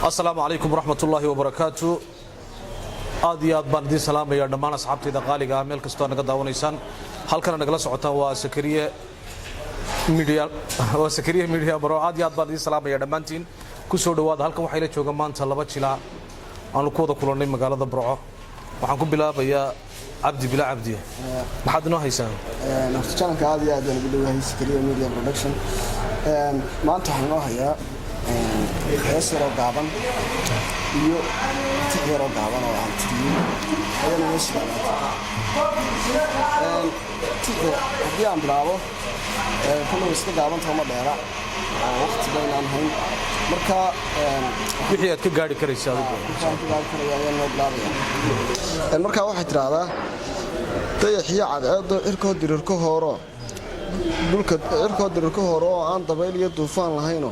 السلام عليكم ورحمة الله وبركاته. aad baan idin salaamaya dhammaan asxaabtayda qaaliga ah meel kastoo naga daawanaysaan halkan nagala socotaan waa Sakariye Media baro aad baan idin salaamaya dhammaantiin ku soo dhawaada halkan waxa ila jooga maanta laba jila aan ku wada kulanay magaalada Burco waxaan ku bilaabayaa Abdi Bila Abdi maxaad noo haysaa channelka aad ugu dhawahay Sakariye Media Production maanta waxaan noo hayaa heesaro gaaban iyo tixyaro gaaban oo aan tiriyay ayana meesha tixda haddii aan bilaabo kullu iska gaaban tooma dheera waqti baynaan hayn marka wixii aad ka gaari karaysaa marka waxay tiraahdaa dayaxiyo cadceedo cirkood dirirka horo dhulka cirkood dirirka horo oo aan dabayl iyo duufaan lahayno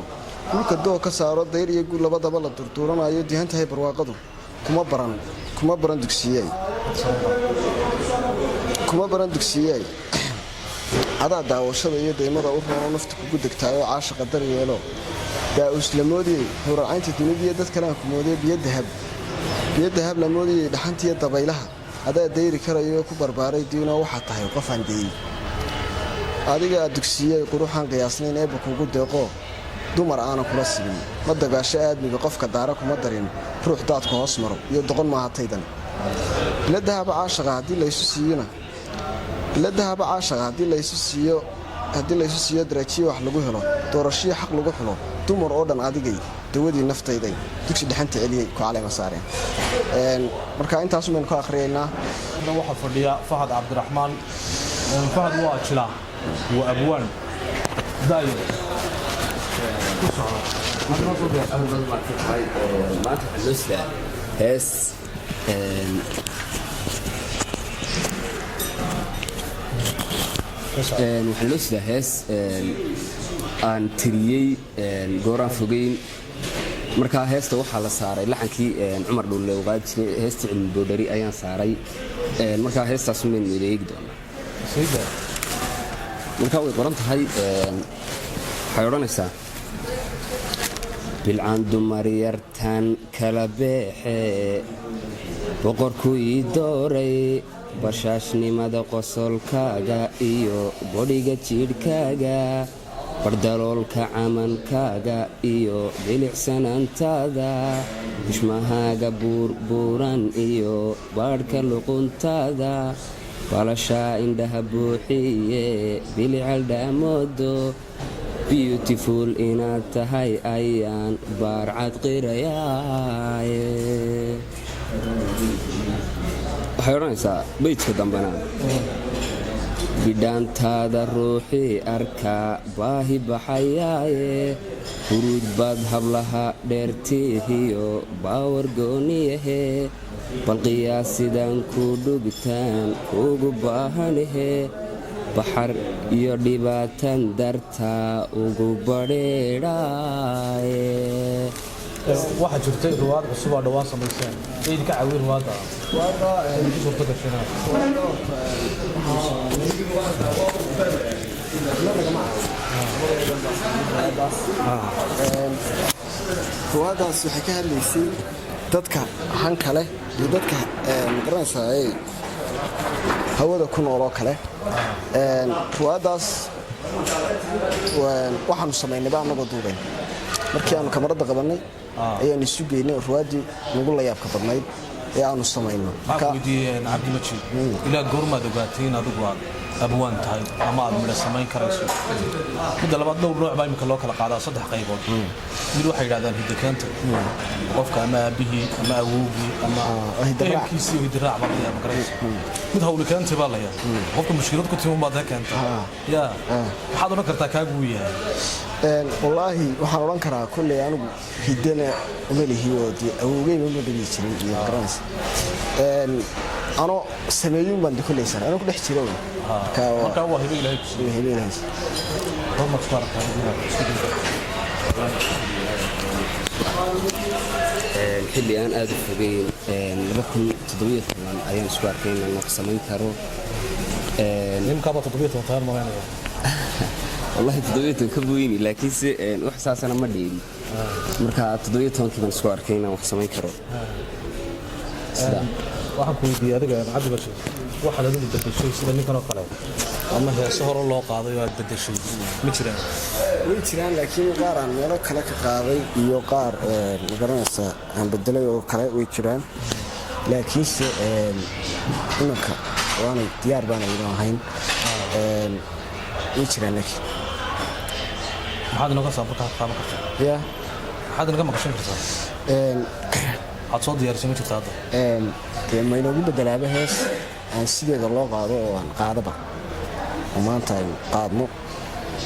dhulka doo ka saaro dayr iyo guul labadaba la turtuuranayo dihantahay barwaaqadu kuma baran dugsiyay adaa daawashada iyo deymada u roono nafta kugu degtaayo caashiqa daryeelo daa islamoodii huracaynta dunida dad kale ku mooday biyo dahab la moodiyay dhaxantiya dabaylaha adaa dayri karayo ku barbaaray diino waxa tahay qof aan deeyay adiga dugsiyay quruxan qiyaasnayn ee kugu deeqo dumar aan kula siibin ma dagaasho aadmiga qofka daara kuma darin ruux daadka hoos maro iyo doqon ma hataydan la dahaba caashiqa hadii la isu siiyo daraajiyo wax lagu helo doorashiyo xaq lagu xulo dumar oo dhan adigay dawadii naftayday dugsi dhaxanta celiyay ku caleema saareen marka intaas meen ku akhriyeynaa waxa fadhiya Fahad Abdurrahman Fahad waa jila waa abwaan daayir maanta xilosda hees xilosda hees aan tiriyay gooraan fogeyn marka heesta waxaa la saaray laxankii Cumar Dhulle uqaad jiray heesta cilmi boodari ayaan saaray marka heestaas meen meeleeyay doona marka way qoran tahay waxay odhanaysaa bilcaan dumar yartan kala beexe boqorku ii dooray bashaashnimada qosolkaaga iyo bodhiga jiidhkaaga bardaloolka camankaaga iyo bilicsanaantaada bushmahaaga buurbuuran iyo baadhka luquntaada balashaa indhaha buuxiye bilicaldhaamoodo beautiful inaad tahay ayaan baarcad qirayaaye waxay odhanaysaa beydka dambena bidhaantaada ruuxii arkaa baahi baxayaaye huruud baad hablaha dheertiihiyo baawar gooniyahe balqiyaa sidaan ku dhugtaan kuugu baahanahe baxar iyo dhibaatan dartaa ugu badheedhaaye waxa jirtay ruwaad cusub oo dhawaan samayseen eed ka caawin ruwaada ku suurta gashanaa ruwaadaas waxay ka hadlaysay dadka hanka leh iyo dadka magaranaysaa hawada ku nooloo kale ruwaadaas waxaanu samaynay baa anagoo duubayn markii aanu kamarada qabanay ayaanu isu geynay ruwaadii nagu la yaabka badnayd ee aanu samayno Abdi Majid ilaa goormaad ogaatay in adigu aad abwaan tahay ama aad midho samayn karayso midda labaad dhowr nooc baa imika loo kala qaadaa saddex qaybood mid waxay yidhahdaan hiddakeenta qofka ama aabihii ama awowgii ama ehelkiisii iyo hidiraac baa layaa magarayso mid hawlikeenta baa layaa qofka mushkilad ku timan baad keenta yaa waxaad odhan kartaa kaaguu yahay wallaahi waxaan odhan karaa kolley anigu hiddana uma lihi oo dee awowgeyba ma dhegi jirin iyo magaranaysa ano sameeyuun baan kolleysan anoo ku dhex jiro marka waa hibe ilaahay ku siiyey hibe ilaahay hormar ku arkaa xilli aan aad u fogeyn 2017 ayaan isku arkay inaan wax samayn karo nimka ba 17 taar ma wallahi 17 ka booyni laakiin si wax saasana ma dheeri marka 17 kii baan isku arkay inaan wax samayn karo sida waxaan ku weydiiyay adiga cabdi bashiir waxa la dad bedeshay sida ninkan oo kale ama heeso hore loo qaaday oo bedeshay ma jiraan way jiraan laakiin qaar aan meelo kale ka qaaday iyo qaar magaranaysa aan bedelay oo kale way jiraan laakiin se inanka waana diyaar baan ayaan ahayn way jiraan laakiin maxaad nooga saabtaa qaab kartaa ya maxaad naga maqashan kartaa aad soo diyaarsan ma jirtaa hadda ma inoogu bedelaaba hees aan sideeda loo qaado oo aan qaadaba oo maanta aynu qaadno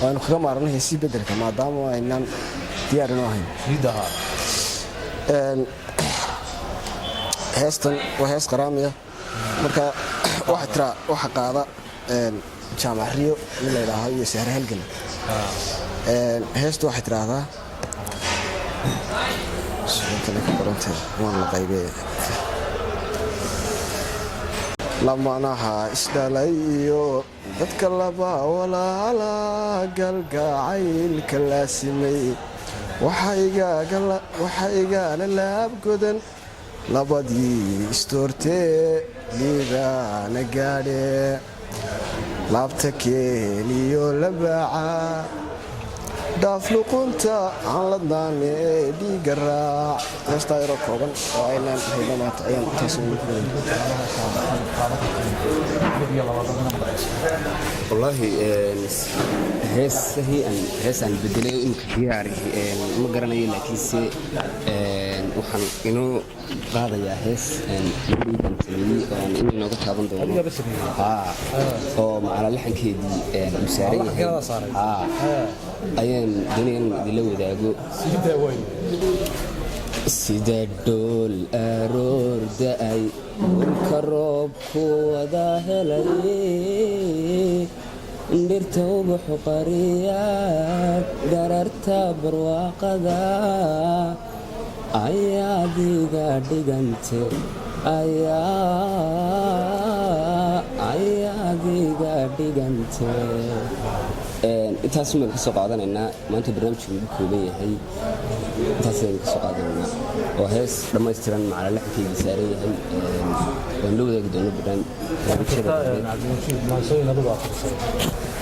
waanu kaga maarno heesii bedelka maadaama aynaan diyaar inoo ahayn heestan waa hees qaraamiya marka waxa qaada jaamac riyo in la yidhaaho iyo sahre halgan heestu waxay tiraahdaa waan la qaybee lamanaha isdhalay iyo dadka laba walaala galgacaylka laasimay waxa igaala laabgodan labadii istoortee liibaana gaadhe laabta keeniyo labaaca dhaaf luqunta aan la daane ee dhiiga raac heestaa yaroo kooban oo aynaan hayno maanta ayaan intaas ugu wallaahi heesaan bedelay imika diyaari ma garanayo laakiinse waxaan inoo qaadayaa hees dhiigan sameeyey oo aan inay nooga taaban doono oo macala laxankeedii uu saaran yahay ayaan doonaya inaan idinla wadaago sida dhool aroor da'ay dhulka roobku wada helay dhirta ubaxu qariyaad dhararta barwaaqada ayaadiga dhigante ayaadiga dhigante intaas meel ka soo qaadanaynaa maanta barnaamijku ugu kooban yahay intaasaynu ka soo qaadanaynaa oo hees dhammaystiran macala laxankeygii saaran yahay waan la wadaagi doono barnaamijyada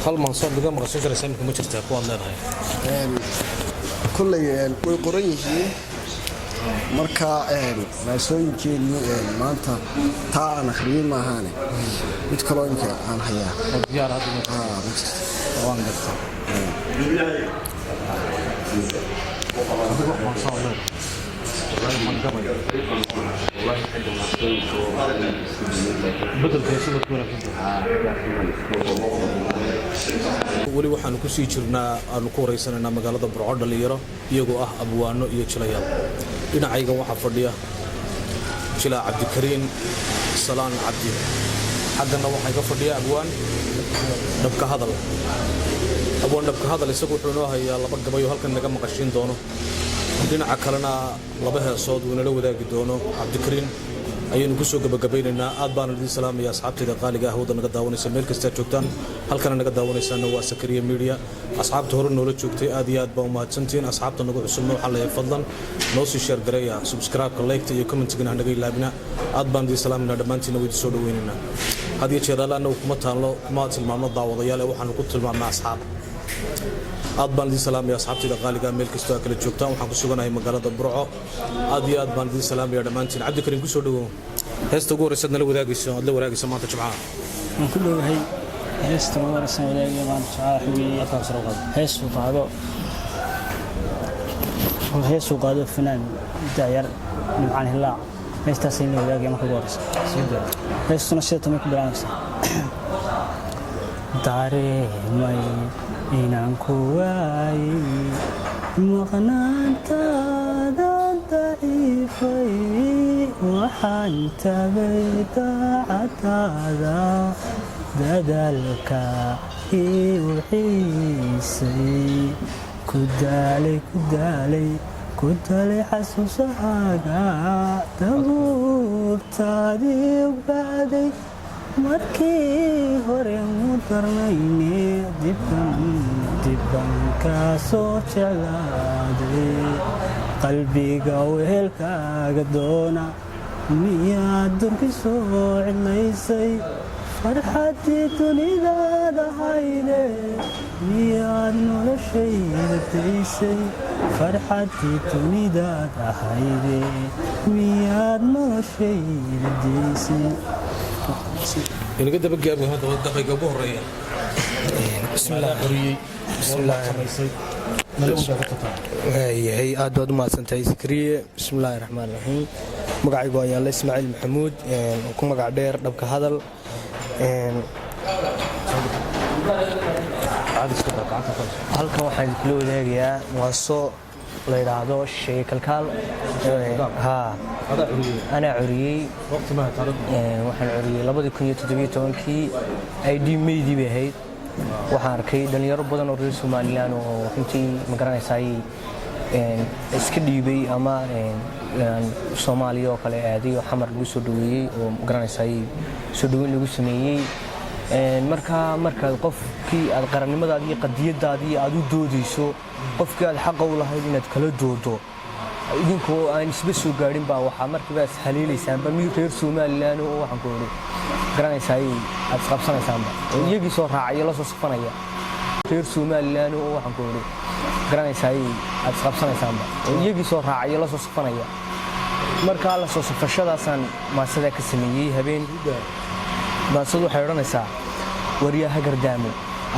hal mansoor laga maqashan karaysa imika ma jirtaa kuwaad leedahay kulley way qoran yihiin marka maasooyinkeennii maanta taa aan akhriyey maahaane mid kaloo imika aan hayaa diyaar hadda waan gartaa weli waxaanu ku sii jirnaa aanu ku horeysanaynaa magaalada burco dhalinyaro iyagoo ah abwaano iyo jilayaal dhinacaygan waxaa fadhiya jilaa cabdikariin salaan cabdi xaggana waxaa ka fadhiya abwaan dhabka hadal isagu wuxuu inoo hayaa laba gabayo halkan naga maqashiin doono dhinaca kalena laba heesood uu inala wadaagi doono cabdikariin ayaynu ku soo gabagabaynaynaa aad baan idin salaamaya asxaabtayda qaaliga ah wadda naga daawanaysa meel kastaa joogtaan halkana naga daawanaysaana waa Sakariya Media asxaabta hore noola joogtay aad iyo aad baan u mahadsantihiin asxaabta nagu cusubna waxaa leeyahay fadlan noo sii share gareeya subscribe-ka like-ta iyo comment-gana naga ilaabina aad baan idin salaaminaa dhammaantiina way soo dhaweynaynaa had iyo jeer allaana kuma tilmaamno daawadayaal ee waxaanu ku tilmaamnaa asxaab aad baan idin salaamaya asxaabtayda qaaliga meel kastoo kala joogtaan waxaan ku suganahay magaalada Burco aad iyo aad baan idin salaamaya dhammaantiin Cabdikariin ku soo dhawow heesta ugu horeysa nala wadaagayso aad la wadaagayso maanta Jimcaha waan ku dhawahay heesta ugu horeysa wadaagay maanta Jimcaha heesu qaado fanaan daayar nimcaan hilaa heestaas in la wadaagay marka ugu horeysa heestuna sida tamay ku bilaanaysa dareemay inaan ku waayay maqnaantaada daciifay waxaan tagay daacadaada dadaalka iu xiisay ku daalay xasuusahaaga dabuubtaadii baaday markii hore mu darnayne dibkan dibban kaa soo jeclaaday qalbiga wehelkaaga doona miyaad durki soo cidlaysay farxaddii dunidaad ahayde miyaad noloshayda daysay farxaddii dunidaad ahayde miyaad noloshayda daysay inaga dabagaabga hadda daqiiqa ugu horeeya waayahay aad baad u mahadsantahay Sakariye. bismillaahi raxmaani raxiim. magacaygu waa yaale Ismaaciil Maxamuud ku magac dheer dhabka hadal. halkan waxaan kula wadaagayaa waaso la yidhaahdo shay kalkaal. anaa curiyey waxaan curiyey 2017kii ID Meydii bay ahayd. waxaan arkay dhalinyaro badan oo reer Somaliland oo runtii magaranaysaa iska dhiibay ama Soomaaliya oo kale aaday oo xamar lagu soo dhaweeyey oo magaranaysaa soo dhaweyn lagu sameeyey. markaad qofkii aad qarannimadaada iyo qadiyadaada aad u doodayso qofkii aad xaq u lahayd inaad kala doodo idinkoo aan isba soo gaadhin baa waxaa markiiba is haleelaysaanba mid reer Somaliland oo waxaan ku oray garanaysaa aad qabsanaysaanba iyagii soo raacay la soo safanaya reer Somaliland oo waxaan ku oray garanaysaa aad qabsanaysaanba iyagii soo raacay la soo safanaya marka la soo safashadaasaan maasada ka sameeyay habeen baasadu waxay oranaysaa wariyaha gardaamo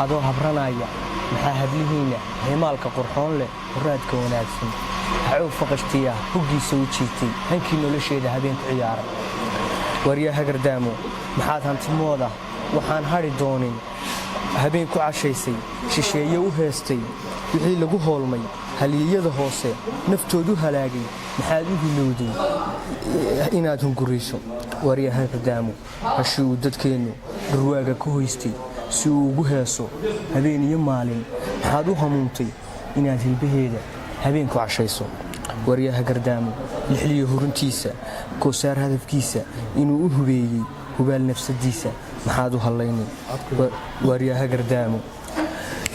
adoo habranaya maxaa hadlihiina heemaalka qurxoon leh raadka wanaagsan waxay u faqashtiyaa hoggiisa u jiitay hankii nolosheeda habeenku ciyaara wariyaha gardaamo maxaad hantimooda waxaan hadhi doonin habeen ku cashaysay shisheeye u heestay wixii lagu hoolmay haliyada hoose naftoodu halaagay maxaad u hilowday inaad hungurayso wariyaha gardaamo hashii uu dadkeennu dhurwaaga ku hoystay si uu ugu heeso habeen iyo maalin maxaad u hamuuntay inaad hilbaheeda habeen ku cashayso wariyaha gardaamo lixliyo huruntiisa koosaar hadafkiisa inuu u hubeeyey hubaal nafsadiisa maxaad u hallaynay wariyaha gardaamo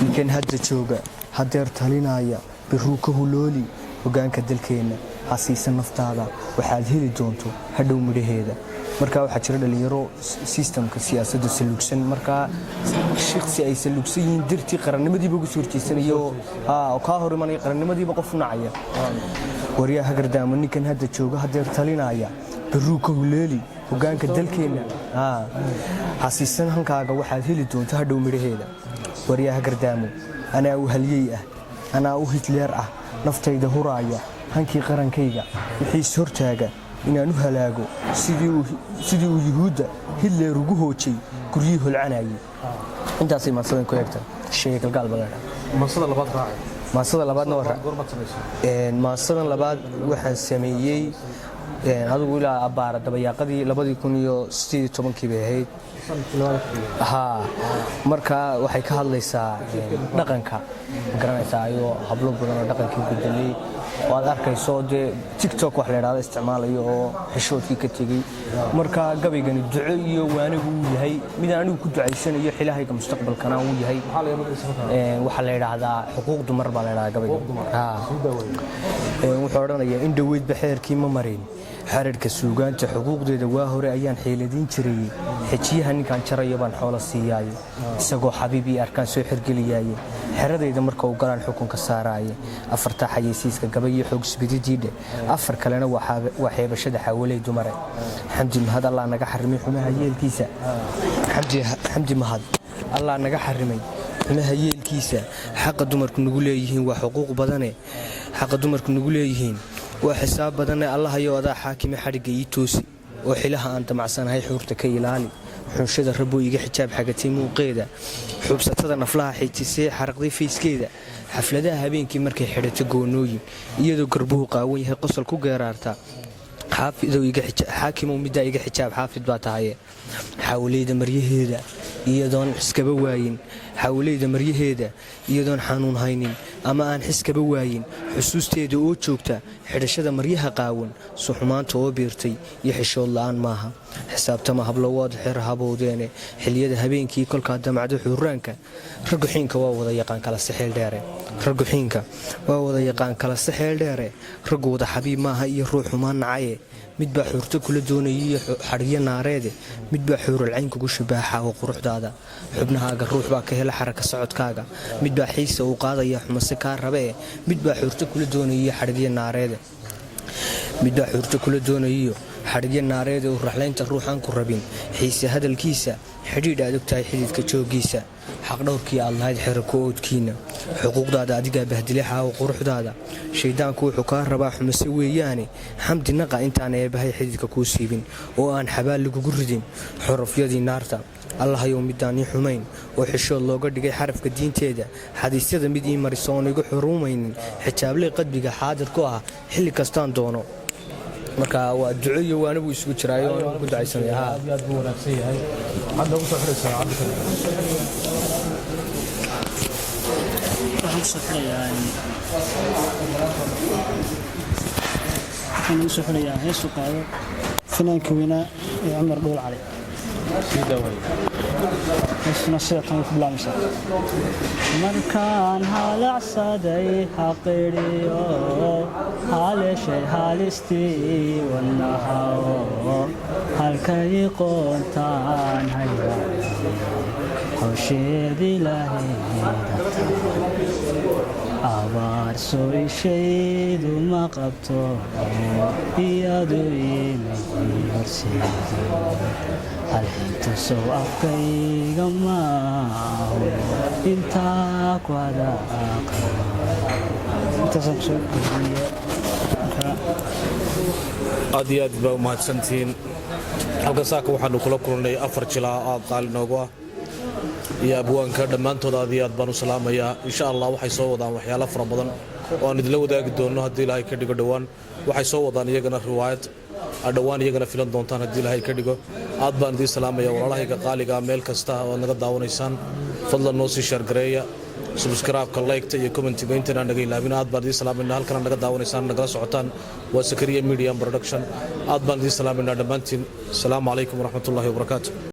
ninkan hadda jooga hadeer talinaya biruu ka hulooli hoggaanka dalkeenna hasiisa naftaada waxaad heli doonto hadhow midhaheeda markaa waxaa jira dhalinyaro sistamka siyaasadda salugsan markaa shaqsi ay salugsan yihiin dartii qarannimadiiba ugu soo horjeysanayo oo kaa hor imanaya qarannimadiiba qof u nacaya wariyaha gardaamo ninkan hadda jooga hadeer talinaya biruu ka huleeli hoggaanka dalkeenna hasiisan hankaaga waxaad heli doonto hadhow midhaheeda wariyaha gardaamo anaa u halyey ah anaa u hitleer ah naftayda huraaya hankii qarankayga wixiis hortaaga inaan u halaago sidii uu yuhuudda hitler ugu hoojay guryihii holcanayay intaasay maansadan ku eegta sheega galgaal baleedha maansada labaadna maansadan labaad waxaan sameeyey adigu ilaa abbaara dabayaaqadii 2018kii bay ahayd markaa waxay ka hadlaysaa dhaqanka magaranaysaa ayoo hablo badan oo dhaqankii bedelay oo aad arkayso dee tiktok wax la idhaahdo isticmaalayo oo xishoodkii ka tegey markaa gabaygani duco iyo waanigu uu yahay midaan anigu ku ducaysanayo xilahayga mustaqbalkana uu yahay waxaa la idhaahdaa xuquuq dumar baa la idhahdaa gabayga wuxuu odhanayaa in dhoweydba xeerkii ma marin xararka suugaanta xuquuqdeeda waa hore ayaan xeeladiin jirayey xejiyaha ninkaan jarayo baan xoolo siiyaaye isagoo xabiib iyo arkaan soo xirgeliyaaye xeradayda marka uu galaan xukunka saaraaye afartaa xayeysiiska gabay iyo xoogsbididiidhe afar kalena waa xeebashada xawaley dumare xamdi mahad allaa naga xarimay xumaha yeelkiisa xamdi mahad allaa naga xarimay xumaha yeelkiisa xaqa dumarku nagu leeyihiin waa xuquuq badane xaqa dumarku nagu leeyihiin waa xisaab badanee allahayo adaa xaakime xadhigga ii toosi oo xilaha aan damacsanahay xuurta ka ilaali xunshada raboo iga xijaab xagatay muuqeeda xubsatada naflaha xiijisee xaraqday fayskeeda xafladaha habeenkii markay xidhato goonooyin iyadoo garbuhu qaawan yahay qosol ku geeraarta xaakimow middaa iga xijaab xaafid baa tahaye xawaleyda maryaheeda iyadoon xiskaba waayin xawaleyda maryaheeda iyadoon xanuun haynin ama aan xiskaba waayin xusuusteeda oo joogta xidhashada maryaha qaawan suxumaanta oo biirtay iyo xishood la'aan maaha xisaabtama hablowaad xer habowdeene xiliyada habeenkii kolkaa damacdo xuuraanka ragguxiinka waa wada yaqaan kala sixeel dheere ragguxiinka waa wada yaqaan kala sixeel dheere raggu wada xabiib maaha iyo ruux xumaan nacaye mid baa xuurto kula doonayaiyo xadhigyo naareede mid baa xuuralcayn kugu shabaaxa oo quruxdaada xubnahaaga ruux baa ka hela xaraka socodkaaga mid baa xiisa uu qaadaya xumase kaa rabee mid baa xuurto kula doonayaiyo xadhigyo naareede mid baa xuurto kula doonayiyo xadhigyo naareede uu raxlaynta ruuxaan ku rabin xiise hadalkiisa xidhiidh aad ogtahay xidhiidka jooggiisa xaqdhowrkii aad lahayd xerako oodkiinna xuquuqdaada adigaa bahdilexa oo quruxdaada shayddaanku wuxuu kaa rabaa xumase weeyaane xamdi naqa intaan eebahay xididka kuu siibin oo aan xabaal lagugu ridin xorofyadii naarta allahayow midaan ii xumayn oo xishood looga dhigay xarafka diinteeda xadiisyada mid ii mariso oon igu xuruumaynin xijaabley qadbiga xaadir ku ah xilli kastaan doono marka waa duco iyo waana buu isugu jiraayo aan ku ducaysanaya aad iyo aad buu wanaagsan yahay hadda ugu soo xiraysaa cabdi waxaan kusoo xirayaa heesu qaado fanaanka weynaa ee cumar dhuul cali heestuna sida tan ku bilaabmaysa markaan halacsaday haqidhiyo haleeshay halistii wadnahaoo halkay qoontaan haya hawsheedii lahaydata abaar soo ishaydu ma qabto iyadu imay horseedo halxinta sow afkayga maaho intaa ku hadaaqa aad iyo aad baa u mahadsantihiin halkan saaka waxaanu kula kulannay 4 jilaa aad qaali noogu ah iyo abwaanka dhammaantood aad iyo aad baan u salaamayaa insha allah waxay soo wadaan waxyaalo fara badan oo aan idinla wadaagi doonno haddii ilaahay ka dhigo dhowaan waxay soo wadaan iyagana riwaayad dhowaan iyagana filan doontaan haddii ilaahay ka dhigo aad baan idiin salaamaya walaalahayga qaaliga meel kasta oo aad naga daawanaysaan fadlan noo sii shaargareeya subscribe-ka like-ta iyo commentiga intaan naga ilaabin aad baan idiin salaamayna halkan naga daawanaysaan nagala socotaan waa Sakariya Media Production aad baan idiin salaamayna dhammaantiin assalaamu calaykum waraxmatullaahi wabarakaatuh